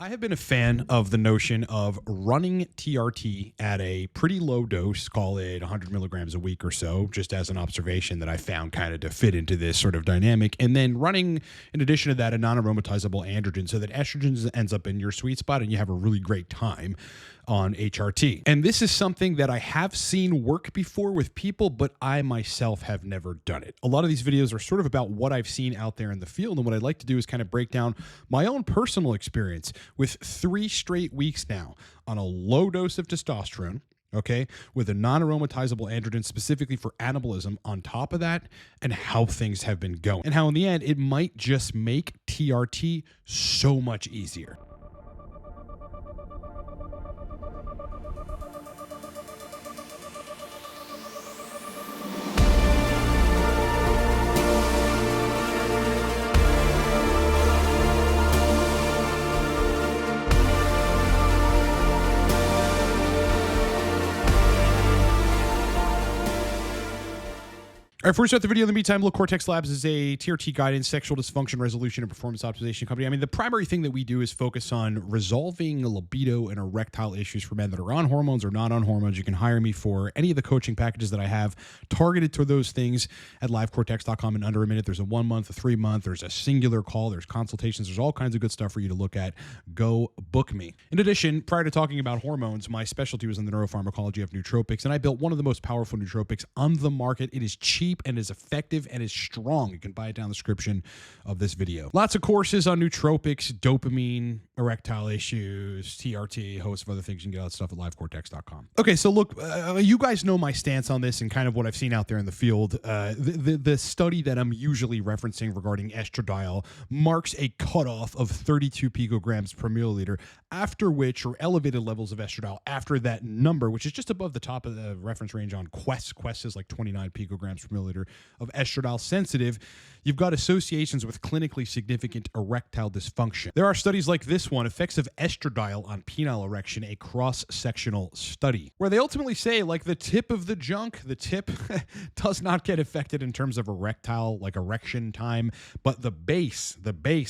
I have been a fan of the notion of running TRT at a pretty low dose, call it 100 milligrams a week or so, just as an observation that I found kind of to fit into this sort of dynamic. And then running, in addition to that, a non-aromatizable androgen so that estrogen ends up in your sweet spot and you have a really great time on HRT. And this is something that I have seen work before with people, but I myself have never done it. A lot of these videos are sort of about what I've seen out there in the field. And what I'd like to do is kind of break down my own personal experience with 3 straight weeks now on a low dose of testosterone, okay, with a non-aromatizable androgen specifically for anabolism on top of that, and how things have been going. And how in the end, it might just make TRT so much easier. All right, first out the video. In the meantime, Look Cortex Labs is a TRT guidance, sexual dysfunction resolution, and performance optimization company. I mean, the primary thing that we do is focus on resolving libido and erectile issues for men that are on hormones or not on hormones. You can hire me for any of the coaching packages that I have targeted to those things at livecortex.com in under a minute. There's a 1 month, a 3 month, there's a singular call, there's consultations, there's all kinds of good stuff for you to look at. Go book me. In addition, prior to talking about hormones, my specialty was in the neuropharmacology of nootropics, and I built one of the most powerful nootropics on the market. It is cheap and is effective and is strong. You can buy it down the description of this video. Lots of courses on nootropics, dopamine, erectile issues, TRT, a host of other things. You can get all that stuff at livecortex.com. Okay, so look, you guys know my stance on this and kind of what I've seen out there in the field. The study that I'm usually referencing regarding estradiol marks a cutoff of 32 picograms per milliliter, after which, or elevated levels of estradiol after that number, which is just above the top of the reference range on Quest. Quest is like 29 picograms per milliliter of estradiol sensitive. You've got associations with clinically significant erectile dysfunction. There are studies like this one, Effects of Estradiol on Penile Erection, a cross-sectional study, where they ultimately say, like, the tip of the junk, the tip does not get affected in terms of erectile, like erection time, but the base,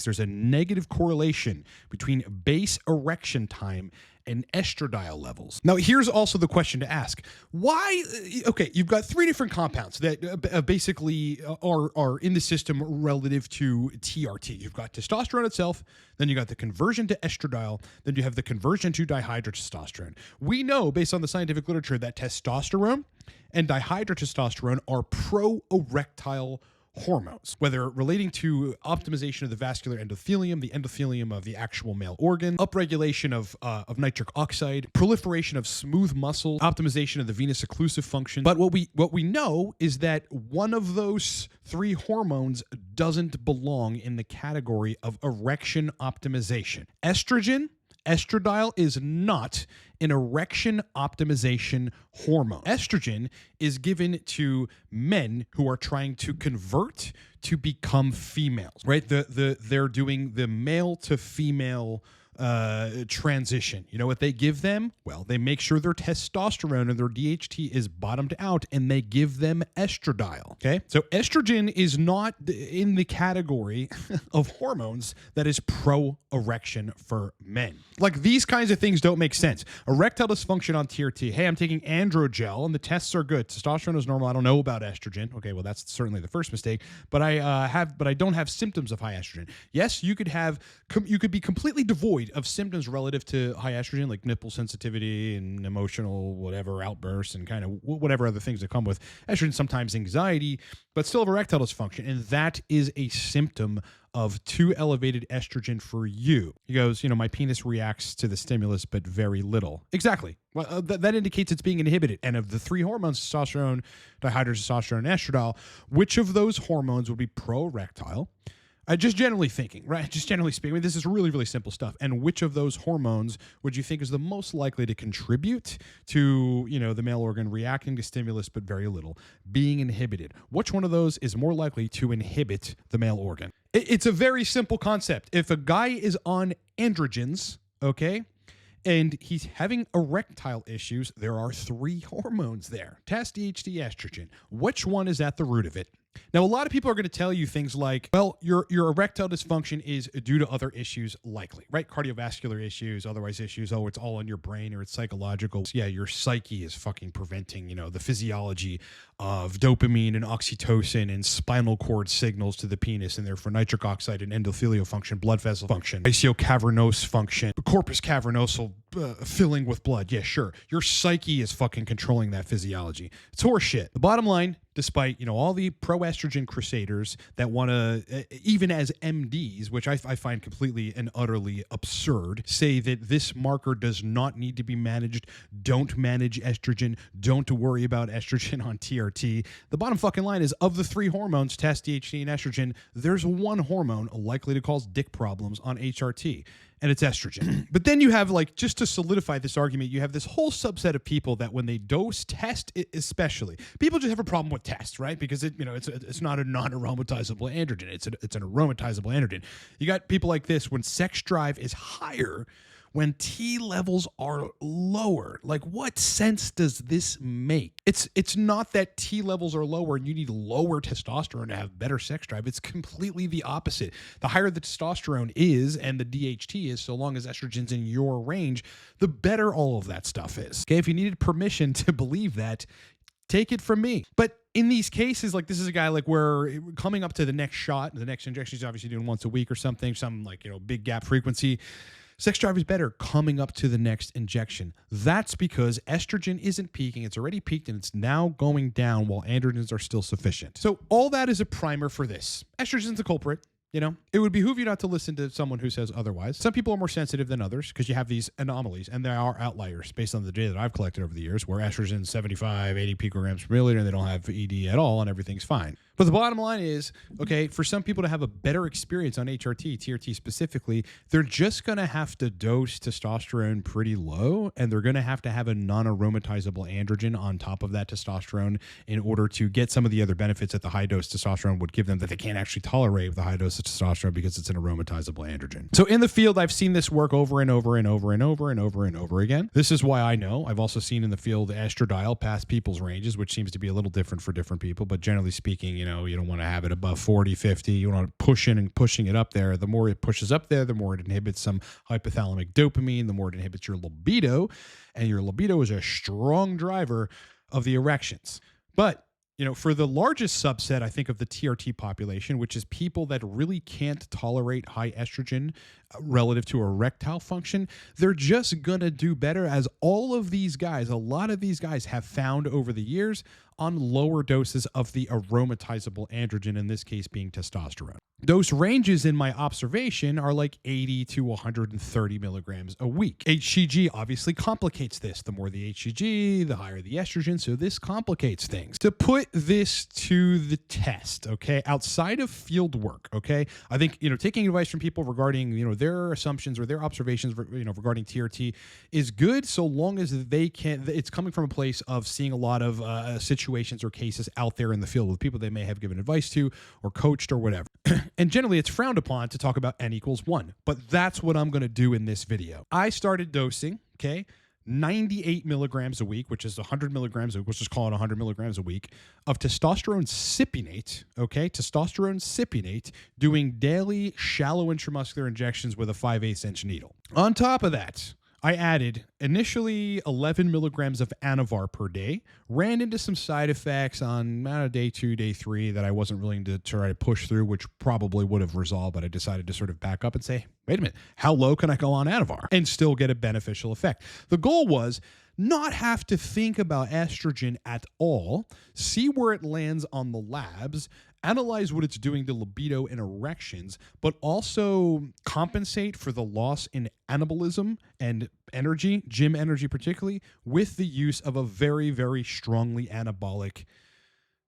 there's a negative correlation between base erection time and estradiol levels. Now, here's also the question to ask. Why? Okay, you've got 3 different compounds that basically are in the system relative to TRT. You've got testosterone itself, then you got the conversion to estradiol, then you have the conversion to dihydrotestosterone. We know, based on the scientific literature, that testosterone and dihydrotestosterone are pro-erectile hormones, whether relating to optimization of the vascular endothelium, the endothelium of the actual male organ, upregulation of nitric oxide, proliferation of smooth muscle, optimization of the venous occlusive function. But what we know is that one of those 3 hormones doesn't belong in the category of erection optimization. Estradiol is not an erection optimization hormone. Estrogen is given to men who are trying to convert to become females, right? They're doing the male to female transition. You know what they give them? Well, they make sure their testosterone and their DHT is bottomed out, and they give them estradiol. Okay, so estrogen is not in the category of hormones that is pro-erection for men. Like, these kinds of things don't make sense. Erectile dysfunction on TRT. Hey, I'm taking androgel and the tests are good. Testosterone is normal. I don't know about estrogen. Okay, well, that's certainly the first mistake. But I don't have symptoms of high estrogen. Yes, you could be completely devoid of symptoms relative to high estrogen, like nipple sensitivity and emotional whatever outbursts and kind of whatever other things that come with estrogen, sometimes anxiety, but still have erectile dysfunction. And that is a symptom of too elevated estrogen for you. He goes, my penis reacts to the stimulus, but very little. Exactly. Well, that indicates it's being inhibited. And of the 3 hormones, testosterone, dihydrotestosterone, and estradiol, which of those hormones would be pro-erectile? Just generally thinking, right? Just generally speaking, this is really, really simple stuff. And which of those hormones would you think is the most likely to contribute to, the male organ reacting to stimulus, but very little, being inhibited? Which one of those is more likely to inhibit the male organ? It's a very simple concept. If a guy is on androgens, okay, and he's having erectile issues, there are 3 hormones there: test, DHT, estrogen. Which one is at the root of it? Now, a lot of people are going to tell you things like, well, your erectile dysfunction is due to other issues, likely, right? Cardiovascular issues, otherwise issues. Oh, it's all in your brain or it's psychological. Yeah, your psyche is fucking preventing, the physiology of dopamine and oxytocin and spinal cord signals to the penis, and therefore nitric oxide and endothelial function, blood vessel function, ischio-cavernous function, corpus cavernosal filling with blood. Yeah, sure. Your psyche is fucking controlling that physiology. It's horseshit. The bottom line, despite, all the pro-estrogen crusaders that want to, even as MDs, which I find completely and utterly absurd, say that this marker does not need to be managed. Don't manage estrogen. Don't worry about estrogen on TRT. The bottom fucking line is, of the three hormones, test, DHT, and estrogen, there's one hormone likely to cause dick problems on HRT. And it's estrogen. But then you have, just to solidify this argument, you have this whole subset of people that when they dose test, especially, people just have a problem with test, right? Because it's not a non-aromatizable androgen. It's an aromatizable androgen. You got people like this when sex drive is higher, when T levels are lower. Like, what sense does this make? It's not that T levels are lower and you need lower testosterone to have better sex drive. It's completely the opposite. The higher the testosterone is and the DHT is, so long as estrogen's in your range, the better all of that stuff is. Okay, if you needed permission to believe that, take it from me. But in these cases, this is a guy where coming up to the next shot, the next injection, he's obviously doing once a week or something, some big gap frequency. Sex drive is better coming up to the next injection. That's because estrogen isn't peaking. It's already peaked and it's now going down while androgens are still sufficient. So all that is a primer for this. Estrogen's the culprit. It would behoove you not to listen to someone who says otherwise. Some people are more sensitive than others because you have these anomalies, and there are outliers based on the data that I've collected over the years where estrogen's 75, 80 picograms per milliliter and they don't have ED at all and everything's fine. But the bottom line is, okay, for some people to have a better experience on HRT, TRT specifically, they're just going to have to dose testosterone pretty low, and they're going to have a non-aromatizable androgen on top of that testosterone in order to get some of the other benefits that the high-dose testosterone would give them that they can't actually tolerate with the high-dose testosterone because it's an aromatizable androgen. So in the field, I've seen this work over and over and over and over and over and over again. This is why I know. I've also seen in the field estradiol past people's ranges, which seems to be a little different for different people, but generally speaking, you don't want to have it above 40, 50. You want to pushing it up there. The more it pushes up there, the more it inhibits some hypothalamic dopamine, the more it inhibits your libido, and your libido is a strong driver of the erections. But for the largest subset, I think, of the TRT population, which is people that really can't tolerate high estrogen relative to erectile function, they're just going to do better, as all of these guys, a lot of these guys have found over the years on lower doses of the aromatizable androgen, in this case being testosterone. Dose ranges in my observation are 80 to 130 milligrams a week. HCG obviously complicates this. The more the HCG, the higher the estrogen, so this complicates things. To put this to the test, okay, outside of field work, okay, I think, taking advice from people regarding, their assumptions or their observations, regarding TRT is good, so long as they can, it's coming from a place of seeing a lot of situations or cases out there in the field with people they may have given advice to or coached or whatever. And generally, it's frowned upon to talk about N=1, but that's what I'm going to do in this video. I started dosing, okay, 98 milligrams a week, which is 100 milligrams a week, let's just call it 100 milligrams a week, of testosterone cypionate, okay, testosterone cypionate, doing daily shallow intramuscular injections with a 5/8 inch needle. On top of that, I added initially 11 milligrams of Anavar per day, ran into some side effects on day 2, day 3 that I wasn't willing to try to push through, which probably would have resolved, but I decided to sort of back up and say, wait a minute, how low can I go on Anavar and still get a beneficial effect? The goal was not have to think about estrogen at all, see where it lands on the labs, analyze what it's doing to libido and erections, but also compensate for the loss in anabolism and energy, gym energy particularly, with the use of a very, very strongly anabolic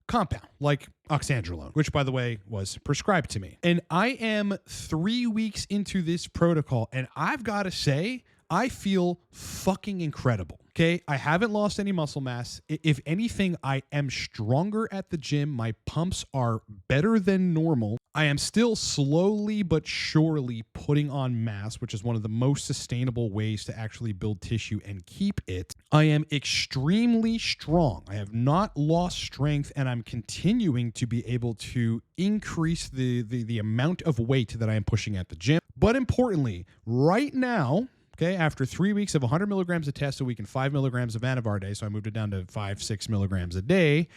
compound like oxandrolone, which, by the way, was prescribed to me. And I am 3 weeks into this protocol, and I've got to say, I feel fucking incredible. Okay, I haven't lost any muscle mass. If anything, I am stronger at the gym. My pumps are better than normal. I am still slowly but surely putting on mass, which is one of the most sustainable ways to actually build tissue and keep it. I am extremely strong. I have not lost strength, and I'm continuing to be able to increase the amount of weight that I am pushing at the gym. But importantly, right now, okay, after 3 weeks of 100 milligrams of test a week and 5 milligrams of Anavar a day, so I moved it down to 5-6 milligrams a day,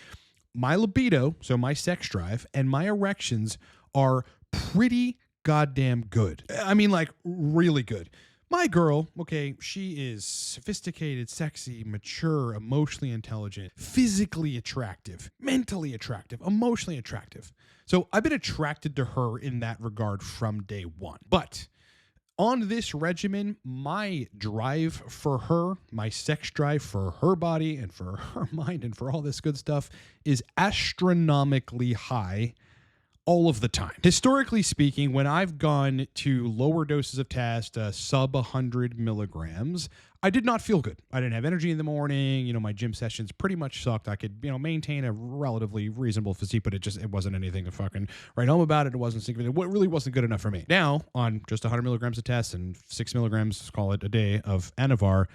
my libido, so my sex drive, and my erections are pretty goddamn good. I mean, like, really good. My girl, okay, she is sophisticated, sexy, mature, emotionally intelligent, physically attractive, mentally attractive, emotionally attractive. So I've been attracted to her in that regard from day one. But on this regimen, my drive for her, my sex drive for her body and for her mind and for all this good stuff is astronomically high all of the time. Historically speaking, when I've gone to lower doses of test, sub 100 milligrams, I did not feel good. I didn't have energy in the morning. You know, my gym sessions pretty much sucked. I could, maintain a relatively reasonable physique, but it wasn't anything to fucking write home about. It wasn't significant. It really wasn't good enough for me. Now, on just 100 milligrams of test and 6 milligrams, call it a day, of Anavar,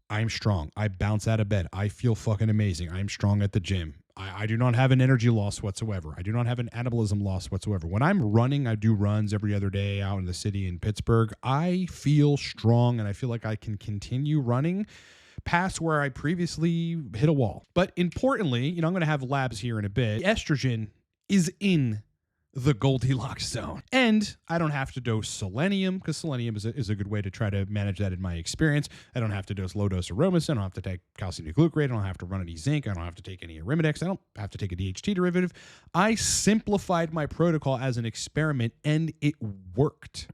I'm strong. I bounce out of bed. I feel fucking amazing. I'm strong at the gym. I do not have an energy loss whatsoever. I do not have an anabolism loss whatsoever. When I'm running, I do runs every other day out in the city in Pittsburgh. I feel strong, and I feel like I can continue running past where I previously hit a wall. But importantly, I'm going to have labs here in a bit. Estrogen is in the Goldilocks zone. And I don't have to dose selenium, because selenium is a good way to try to manage that in my experience. I don't have to dose low-dose aromatase. I don't have to take calcium D-glucarate. I don't have to run any zinc. I don't have to take any Arimidex. I don't have to take a DHT derivative. I simplified my protocol as an experiment, and it worked.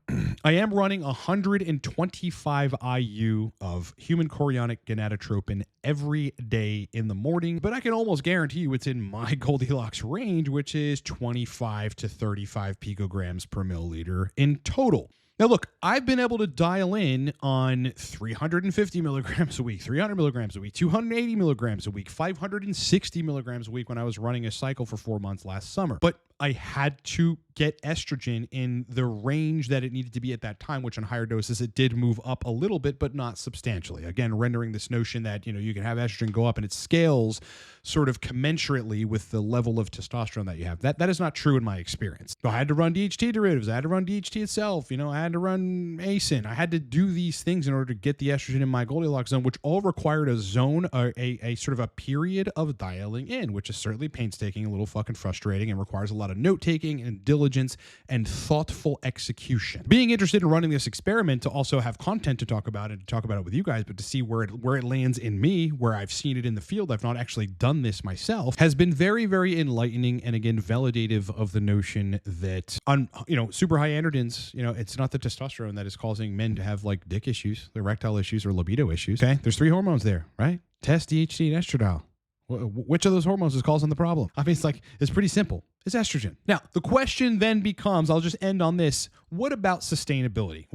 I am running 125 IU of human chorionic gonadotropin every day in the morning, but I can almost guarantee you it's in my Goldilocks range, which is 25 to 35 picograms per milliliter in total. Now, look, I've been able to dial in on 350 milligrams a week, 300 milligrams a week, 280 milligrams a week, 560 milligrams a week when I was running a cycle for 4 months last summer. But I had to get estrogen in the range that it needed to be at that time, which on higher doses, it did move up a little bit, but not substantially. Again, rendering this notion that, you can have estrogen go up and it scales sort of commensurately with the level of testosterone that you have. That is not true in my experience. So I had to run DHT derivatives. I had to run DHT itself. I had to run ASIN. I had to do these things in order to get the estrogen in my Goldilocks zone, which all required a zone, a sort of a period of dialing in, which is certainly painstaking, a little fucking frustrating, and requires a lot of note-taking and diligence and thoughtful execution. Being interested in running this experiment to also have content to talk about and to talk about it with you guys, but to see where it lands in me, where I've seen it in the field, I've not actually done this myself, has been very, very enlightening, and again, validative of the notion that on, super high androgens, it's not the testosterone that is causing men to have like dick issues, erectile issues, or libido issues. Okay, there's 3 hormones there, right? Test, DHT, and estradiol. Which of those hormones is causing the problem? I mean, it's pretty simple. It's estrogen. Now, the question then becomes, I'll just end on this. What about sustainability?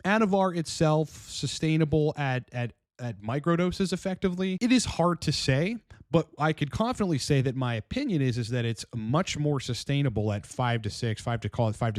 Anavar itself, sustainable at microdoses effectively? It is hard to say, but I could confidently say that my opinion is that it's much more sustainable at 5 to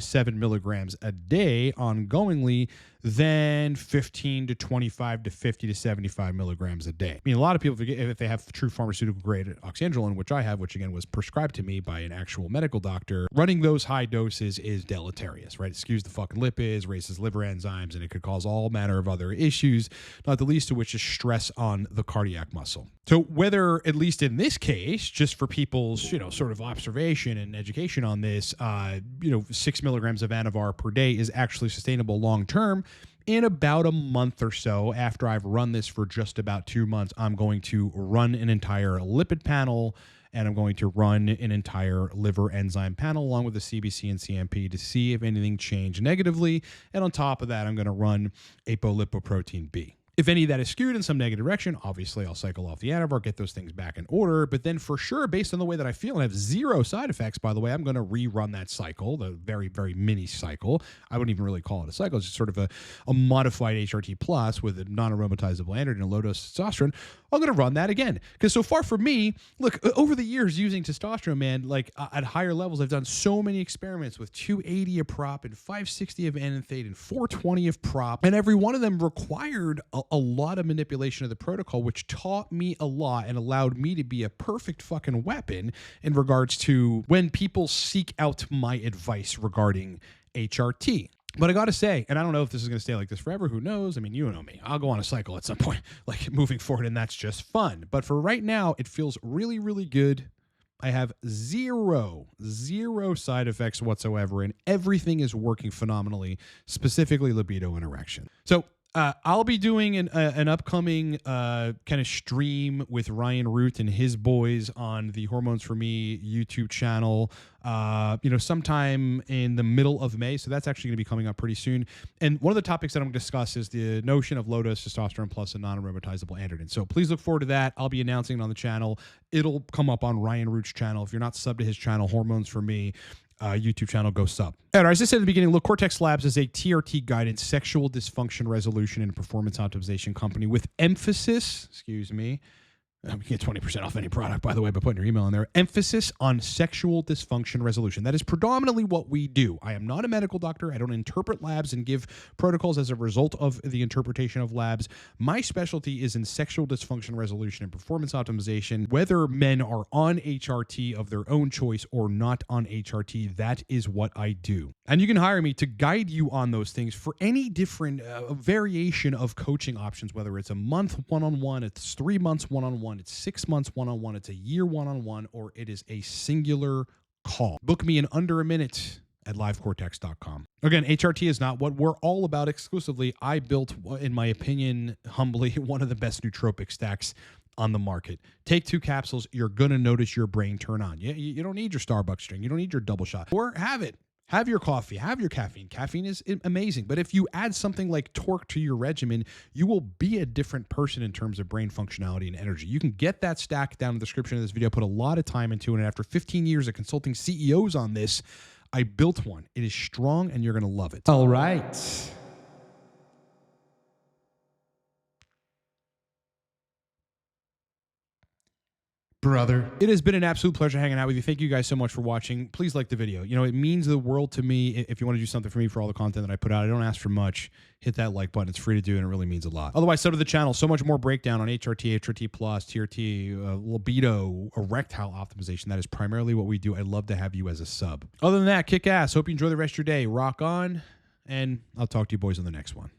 7 milligrams a day ongoingly than 15 to 25 to 50 to 75 milligrams a day. I mean, a lot of people forget if they have true pharmaceutical grade oxandrolone, which I have, which again was prescribed to me by an actual medical doctor, running those high doses is deleterious, right? It skews the fucking lipids, raises liver enzymes, and it could cause all manner of other issues, not the least of which is stress on the cardiac muscle. So whether, at least in this case, just for people's, sort of observation and education on this, 6 milligrams of Anavar per day is actually sustainable long-term. In about a month or so, after I've run this for just about 2 months, I'm going to run an entire lipid panel, and I'm going to run an entire liver enzyme panel along with the CBC and CMP to see if anything changed negatively. And on top of that, I'm going to run apolipoprotein B. If any of that is skewed in some negative direction, obviously I'll cycle off the Anavar, get those things back in order. But then for sure, based on the way that I feel and have 0 side effects, by the way, I'm going to rerun that cycle, the very, very mini cycle. I wouldn't even really call it a cycle. It's just sort of a modified HRT plus with a non-aromatizable androgen and low-dose testosterone I'm going to run that again. Because so far for me, look, over the years using testosterone, man, like at higher levels, I've done so many experiments with 280 of prop and 560 of anephate and 420 of prop. And every one of them required a lot of manipulation of the protocol, which taught me a lot and allowed me to be a perfect fucking weapon in regards to when people seek out my advice regarding HRT. But I got to say, and I don't know if this is going to stay like this forever. Who knows? I mean, you know me. I'll go on a cycle at some point, like moving forward, and that's just fun. But for right now, it feels really, really good. I have zero side effects whatsoever, and everything is working phenomenally, specifically libido and erection. So I'll be doing an upcoming kind of stream with Ryan Root and his boys on the Hormones for Me YouTube channel, sometime in the middle of May. So that's actually going to be coming up pretty soon. And one of the topics that I'm going to discuss is the notion of low-dose testosterone plus a non-aromatizable androgen. So please look forward to that. I'll be announcing it on the channel. It'll come up on Ryan Root's channel. If you're not subbed to his channel, Hormones for Me, YouTube channel, go sub. All right, as I said at the beginning, look, Cortex Labs is a TRT guidance, sexual dysfunction resolution, and performance optimization company with emphasis, you get 20% off any product, by the way, by putting your email in there. Emphasis on sexual dysfunction resolution. That is predominantly what we do. I am not a medical doctor. I don't interpret labs and give protocols as a result of the interpretation of labs. My specialty is in sexual dysfunction resolution and performance optimization. Whether men are on HRT of their own choice or not on HRT, that is what I do. And you can hire me to guide you on those things for any different variation of coaching options, whether it's a month one-on-one, it's 3 months one-on-one, it's 6 months one-on-one, it's a year one-on-one, or it is a singular call. Book me in under a minute at livecortex.com. Again, HRT is not what we're all about exclusively. I built, in my opinion, humbly, one of the best nootropic stacks on the market. Take 2 capsules, you're going to notice your brain turn on. You don't need your Starbucks drink. You don't need your double shot. Or have it. Have your coffee, have your caffeine. Caffeine is amazing. But if you add something like Torque to your regimen, you will be a different person in terms of brain functionality and energy. You can get that stack down in the description of this video. I put a lot of time into it. And after 15 years of consulting CEOs on this, I built one. It is strong and you're going to love it. All right. Brother. It has been an absolute pleasure hanging out with you. Thank you guys so much for watching. Please like the video. You know, it means the world to me if you want to do something for me for all the content that I put out. I don't ask for much. Hit that like button. It's free to do, and it really means a lot. Otherwise, sub to the channel. So much more breakdown on HRT, HRT+, TRT, libido, erectile optimization. That is primarily what we do. I'd love to have you as a sub. Other than that, kick ass. Hope you enjoy the rest of your day. Rock on, and I'll talk to you boys on the next one.